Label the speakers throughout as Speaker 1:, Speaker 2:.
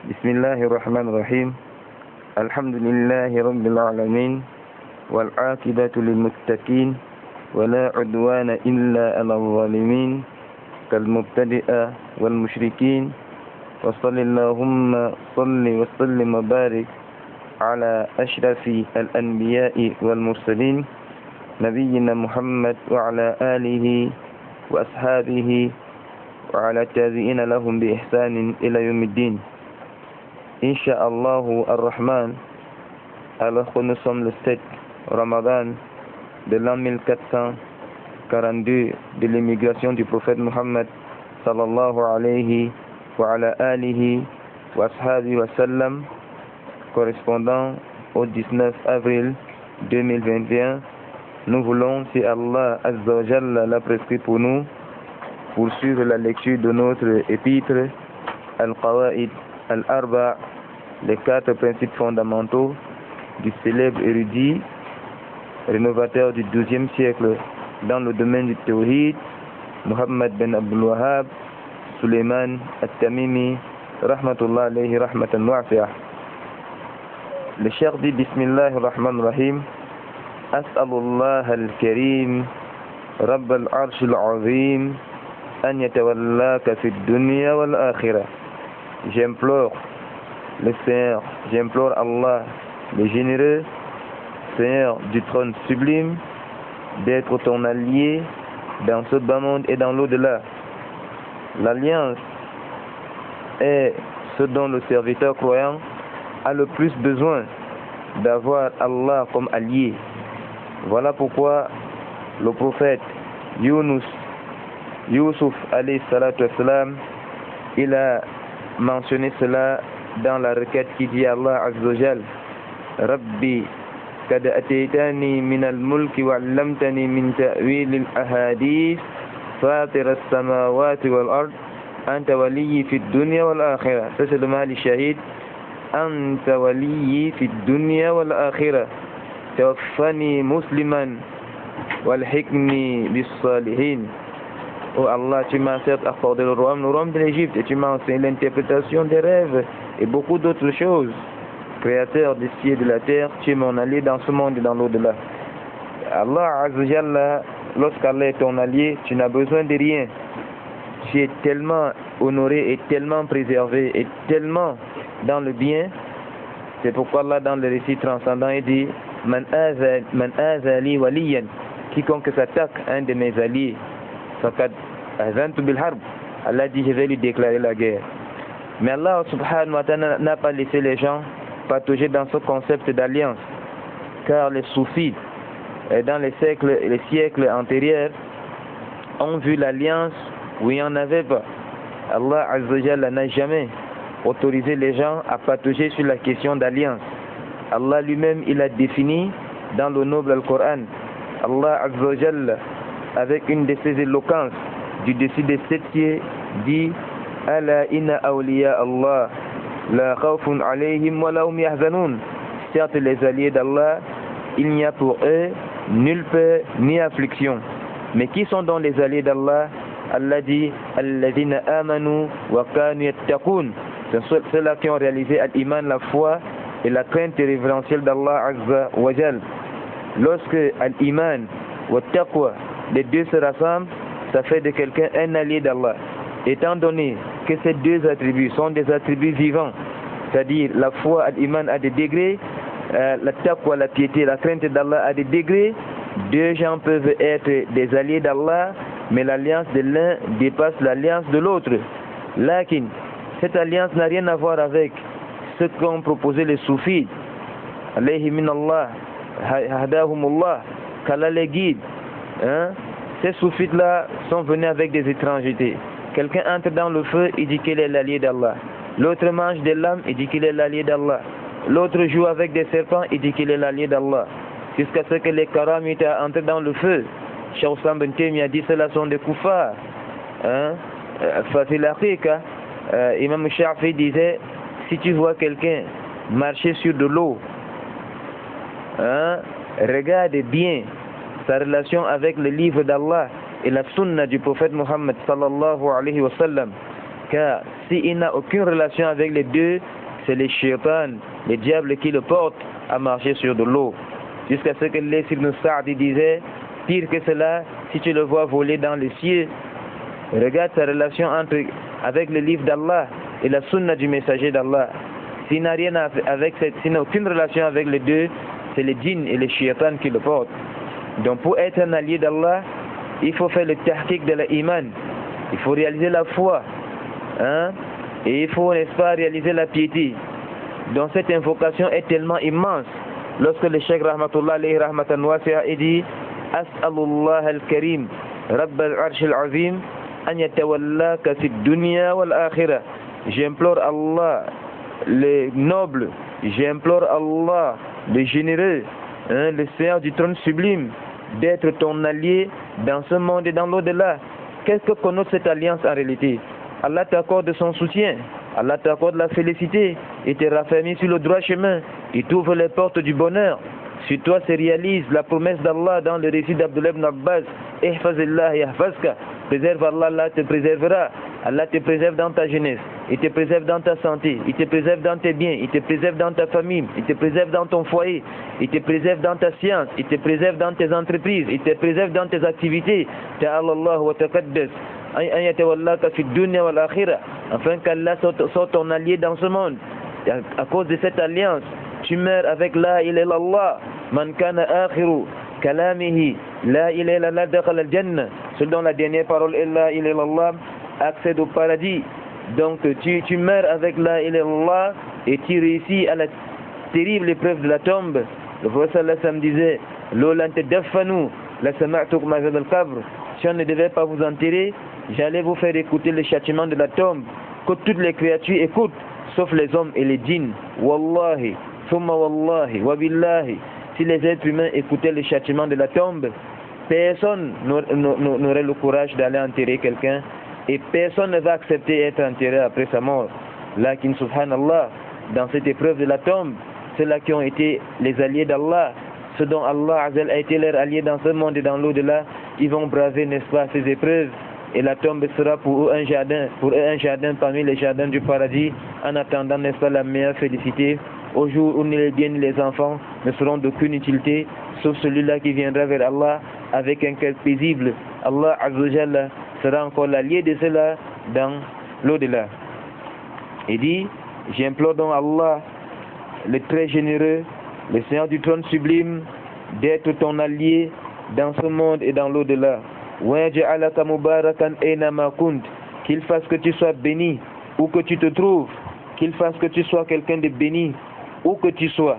Speaker 1: بسم الله الرحمن الرحيم الحمد لله رب العالمين والعاقبة للمتقين ولا عدوان إلا على الظالمين كالمبتدئة والمشركين وصل اللهم صل وسلم وبارك على أشرف الأنبياء والمرسلين نبينا محمد وعلى آله وأصحابه وعلى التابعين لهم بإحسان إلى يوم الدين Inch'Allah ar-Rahman. Alors que nous sommes le 7 Ramadan de l'an 1442 de l'émigration du prophète Muhammad sallallahu alayhi wa ala alihi wa ashabihi wa sallam, correspondant au 19 avril 2021, nous voulons, si Allah Azza wa Jalla l'a prescrit pour nous, poursuivre la lecture de notre épître Al-Qawaid Al-Arba', les 4 principes fondamentaux du célèbre érudit rénovateur du XIIe siècle dans le domaine du tawhid, Muhammad bin Abdul Wahhab Suleiman At-Tamimi rahmatullah alayhi rahmatan wasi'ah. Le cheikh dit Bismillahir Rahmanir Rahim. As'alullah al-Karim Rabb al-Arsh al-Azim an yatawallaka fi dunya wal akhirah. J'implore le Seigneur, j'implore Allah, le généreux, Seigneur du trône sublime, d'être ton allié dans ce bas monde et dans l'au-delà. L'alliance est ce dont le serviteur croyant a le plus besoin, d'avoir Allah comme allié. Voilà pourquoi le prophète Yusuf alayhi salatu wassalam, il a mentionné cela dans la requête qui dit à Allah Azza wa Jal: Rabbi kad ataytani min al-mulki wa 'allamtani min ta'wil al-ahadith fatir as-samawati wal-ard anta waliyyi fi ad-dunya wal-akhirah. Ça c'est le mahali shahid. Anta waliyyi fi ad-dunya wal-akhirah tawaffani musliman walhiqni bis-salihin. Oh Allah, tu m'as certes accordé le royaume de l'Égypte, et tu m'as enseigné l'interprétation des rêves et beaucoup d'autres choses. Créateur des cieux et de la terre, tu es mon allié dans ce monde et dans l'au-delà. Allah Azza wa Jalla, lorsqu'Allah est ton allié, tu n'as besoin de rien. Tu es tellement honoré et tellement préservé et tellement dans le bien. C'est pourquoi Allah, dans le récit transcendant, il dit: Man azali waliyan, quiconque s'attaque à un de mes alliés, Allah dit: je vais lui déclarer la guerre. Mais Allah subhanahu wa ta'ala n'a pas laissé les gens patauger dans ce concept d'alliance, car les soufis dans les siècles antérieurs ont vu l'alliance où il n'y en avait pas. Allah Azza wa Jalla n'a jamais autorisé les gens à patauger sur la question d'alliance. Allah lui-même, il a défini dans le noble Al-Coran. Allah Azza wa Jalla, avec une de ses éloquences du dessus des 7 cieux, dit: Ala inna awliya Allah la khawfun alayhim wa la hum yahzanun. Certes, les alliés d'Allah, il n'y a pour eux nulle peur ni affliction. Mais qui sont donc les alliés d'Allah? Allah dit: alladhina amanu wa kanu yattaqun. Ce sont ceux-là qui ont réalisé al-iman, la foi et la crainte révérentielle d'Allah Azza wa Jal. Lorsque al-iman wa taqwa, les deux se rassemblent, ça fait de quelqu'un un allié d'Allah. Étant donné que ces deux attributs sont des attributs vivants, c'est-à-dire la foi, l'iman a des degrés, la taqwa, la piété, la crainte d'Allah a des degrés, deux gens peuvent être des alliés d'Allah, mais l'alliance de l'un dépasse l'alliance de l'autre. Lakin, cette alliance n'a rien à voir avec ce qu'ont proposé les soufis. Alayhi min Allah, hadahumullah, qu'Allah les guide. Ces soufis-là sont venus avec des étrangetés. Quelqu'un entre dans le feu, il dit qu'il est l'allié d'Allah. L'autre mange des lames, il dit qu'il est l'allié d'Allah. L'autre joue avec des serpents, il dit qu'il est l'allié d'Allah. Jusqu'à ce que les karamites entrent dans le feu. Cheikh Osman bin Taymiyyah a dit: ceux-là sont des koufars. Imam Shafi disait: si tu vois quelqu'un marcher sur de l'eau, regarde bien sa relation avec le livre d'Allah et la sunna du prophète Muhammad sallallahu alayhi wa sallam, Car s'il n'a aucune relation avec les deux, c'est les shaytans, les diables qui le portent à marcher sur de l'eau. Jusqu'à ce que les ibn Sa'di disait, pire que cela, si tu le vois voler dans les cieux, regarde sa relation avec le livre d'Allah et la sunna du messager d'Allah. S'il n'a aucune relation avec les deux, c'est les djinns et les shaytans qui le portent. Donc pour être un allié d'Allah, il faut faire le tahqiq de l'iman. Il faut réaliser la foi. Et il faut, n'est-ce pas, réaliser la piété. Donc cette invocation est tellement immense. Lorsque le Cheikh Rahmatullah alayhi rahmatan wasi'a dit As'alullah al-Karim Rabb al-Arsh al-Azim an yatawallaka fi dunya wal akhirah. J'implore Allah le noble, j'implore Allah le généreux, le Seigneur du trône sublime, d'être ton allié dans ce monde et dans l'au-delà. Qu'est-ce que connote cette alliance en réalité? Allah t'accorde son soutien, Allah t'accorde la félicité et te raffermit sur le droit chemin. Il t'ouvre les portes du bonheur. Sur toi se réalise la promesse d'Allah dans le récit d'Abdullah ibn Abbas. Ihfazillah yahfazka. Préserve Allah, Allah te préservera. Allah te préserve dans ta jeunesse. Il te préserve dans ta santé. Il te préserve dans tes biens. Il te préserve dans ta famille. Il te préserve dans ton foyer. Il te préserve dans ta science. Il te préserve dans tes entreprises. Il te préserve dans tes activités. Ta'ala Allah wa taqaddas. Afin qu'Allah soit ton allié dans ce monde. À cause de cette alliance, tu meurs avec la ilaha illallah. Man kana akhiru kalamihi la ilaha illallah dakhala al-jannah. Celui dont la dernière parole est la ilaha illallah accède au paradis. Donc tu meurs avec la ilaha illallah et tu réussis à la terrible épreuve de la tombe. Le prophète sallallahu alayhi wa sallam disait Lola tadaffanu la sama'tuk mazab al-qabr. Si on ne devait pas vous enterrer, j'allais vous faire écouter le châtiment de la tombe, que toutes les créatures écoutent, sauf les hommes et les djinns. Wallahi, thumma wallahi, wa billahi. Si les êtres humains écoutaient le châtiment de la tombe, personne n'aurait le courage d'aller enterrer quelqu'un et personne ne va accepter d'être enterré après sa mort. Lakin subhanallah, dans cette épreuve de la tombe, ceux-là qui ont été les alliés d'Allah, ceux dont Allah Azza a été leur allié dans ce monde et dans l'au-delà, ils vont braver, n'est-ce pas, ces épreuves. Et la tombe sera pour eux un jardin parmi les jardins du paradis, en attendant, n'est-ce pas, la meilleure félicité. Au jour où ni les biens ni les enfants ne seront d'aucune utilité, sauf celui-là qui viendra vers Allah avec un cœur paisible. Allah Azza sera encore l'allié de cela dans l'au-delà. Il dit, j'implore donc Allah, le très généreux, le Seigneur du trône sublime, d'être ton allié dans ce monde et dans l'au-delà. Qu'il fasse que tu sois béni où que tu te trouves, qu'il fasse que tu sois quelqu'un de béni où que tu sois.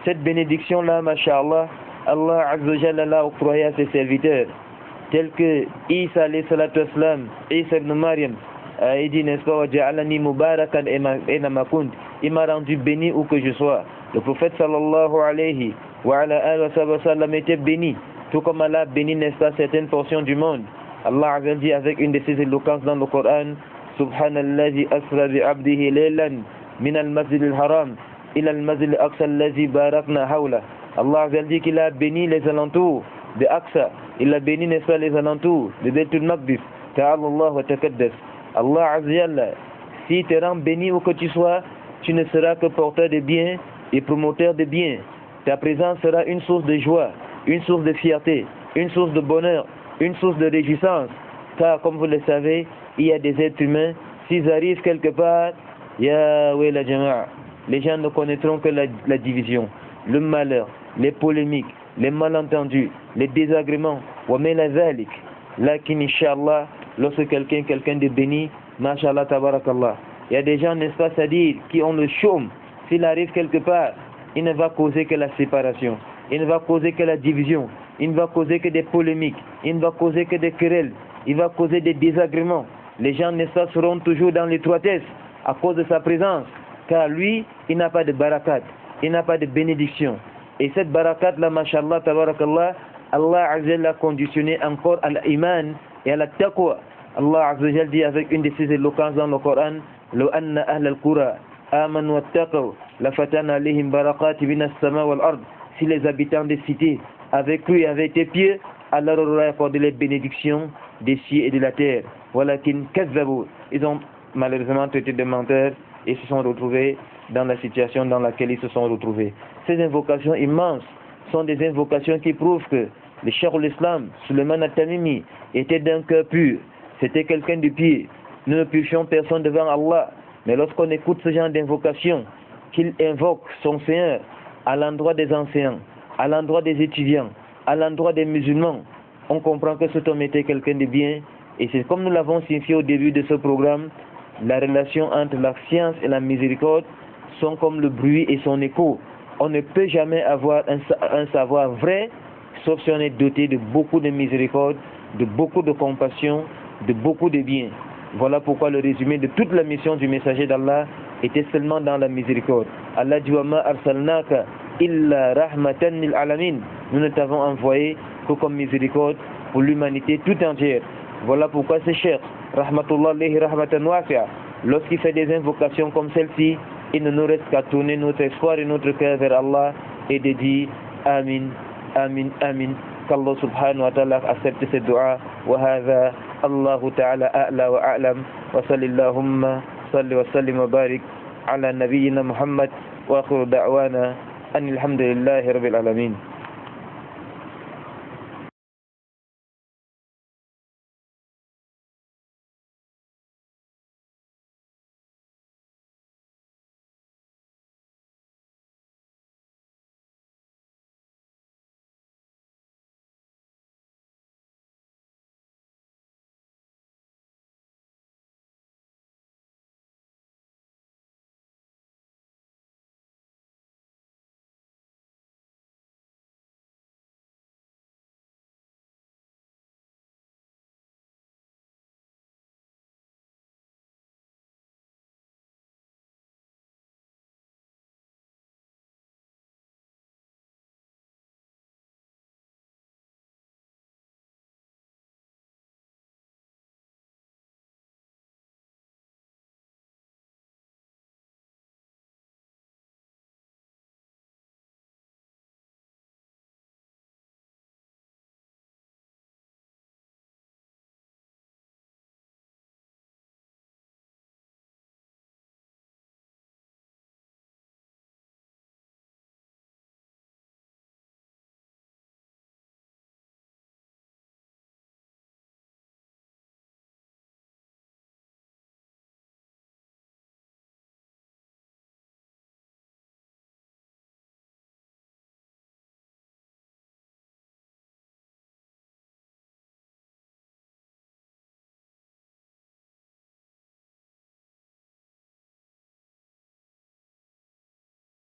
Speaker 1: Cette bénédiction-là, masha'Allah, Allah Azza wa Jalla l'a octroyée à ses serviteurs, tels que Isa alayhi salatu wassalam, Isa ibn Maryam, il dit, n'est-ce pas, waja'alani mubarakan aynama kunt. Il m'a rendu béni où que je sois. Le prophète sallallahu alayhi wa sallam était béni, tout comme Allah bénit, n'est-ce pas, certaines portions du monde. Allah Azza dit avec une de ses éloquences dans le Coran, Subhanallazi asra bi abdihi laylan min al-masjid al-haram ila al-masjid al-aqsa allazi barakna hawla. Allah Azza dit qu'il a béni les alentours de Aqsa, il a béni, n'est-ce pas, les alentours de Baytul Maqdis. Ta'ala Allah wa taqaddas. Allah Azza, si te rend béni où que tu sois, tu ne seras que porteur de biens et promoteur de biens. Ta présence sera une source de joie, une source de fierté, une source de bonheur, une source de réjouissance. Car comme vous le savez, il y a des êtres humains, s'ils arrivent quelque part, Yahweh la Jama'a, les gens ne connaîtront que la division, le malheur, les polémiques, les malentendus, les désagréments. Wa min zalik. Lakin inshallah, lorsque quelqu'un de béni, mashallah tabarakallah, il y a des gens, n'est-ce pas, c'est-à-dire qui ont le chaume. S'il arrive quelque part, il ne va causer que la séparation, il ne va causer que la division, il ne va causer que des polémiques, il ne va causer que des querelles, il va causer des désagréments. Les gens, n'est-ce pas, seront toujours dans l'étroitesse à cause de sa présence, car lui, il n'a pas de barakat, il n'a pas de bénédiction. Et cette barakat-là, mashallah tabarakallah, Allah Azza l'a conditionné encore à l'iman et à la taqwa. Allah Azza dit avec une de ses éloquences dans le Coran, Lo anna ahl al-qura amanu wattaqaw la fatana alayhim barakati minas sama wal ard. Si les habitants des cités avaient cru et avaient été pieux, Allah leur aurait accordé les bénédictions des cieux et de la terre. Walakin kazzabu, ils ont malheureusement traités de menteurs et se sont retrouvés dans la situation dans laquelle ils se sont retrouvés. Ces invocations immenses sont des invocations qui prouvent que le Cheikh l'Islam, Suleiman At-Tamimi, était d'un cœur pur. C'était quelqu'un de pied. Nous ne purifions personne devant Allah. Mais lorsqu'on écoute ce genre d'invocation, qu'il invoque son Seigneur à l'endroit des enseignants, à l'endroit des étudiants, à l'endroit des musulmans, on comprend que cet homme était quelqu'un de bien. Et c'est comme nous l'avons signifié au début de ce programme, la relation entre la science et la miséricorde sont comme le bruit et son écho. On ne peut jamais avoir un savoir vrai, sauf si on est doté de beaucoup de miséricorde, de beaucoup de compassion, de beaucoup de bien. Voilà pourquoi le résumé de toute la mission du messager d'Allah était seulement dans la miséricorde. Allah dit wa ma arsalnaka illa rahmatan lil alamin. Nous ne t'avons envoyé que comme miséricorde pour l'humanité tout entière. Voilà pourquoi ce cheikh, rahmatullah alayhi rahmatan wasi'a, lorsqu'il fait des invocations comme celle-ci, il ne nous reste qu'à tourner notre espoir et notre cœur vers Allah et de dire Amin, Amin, Amin. Qu'Allah subhanahu wa ta'ala accepte ce dua. Wa hadha Allahu ta'ala a'la wa a'lam. Wa sallillahumma salli wa sallim wa barik ala nabiyyina Muhammad wa akhiru da'wana anil hamdulillahi rabbil alamin.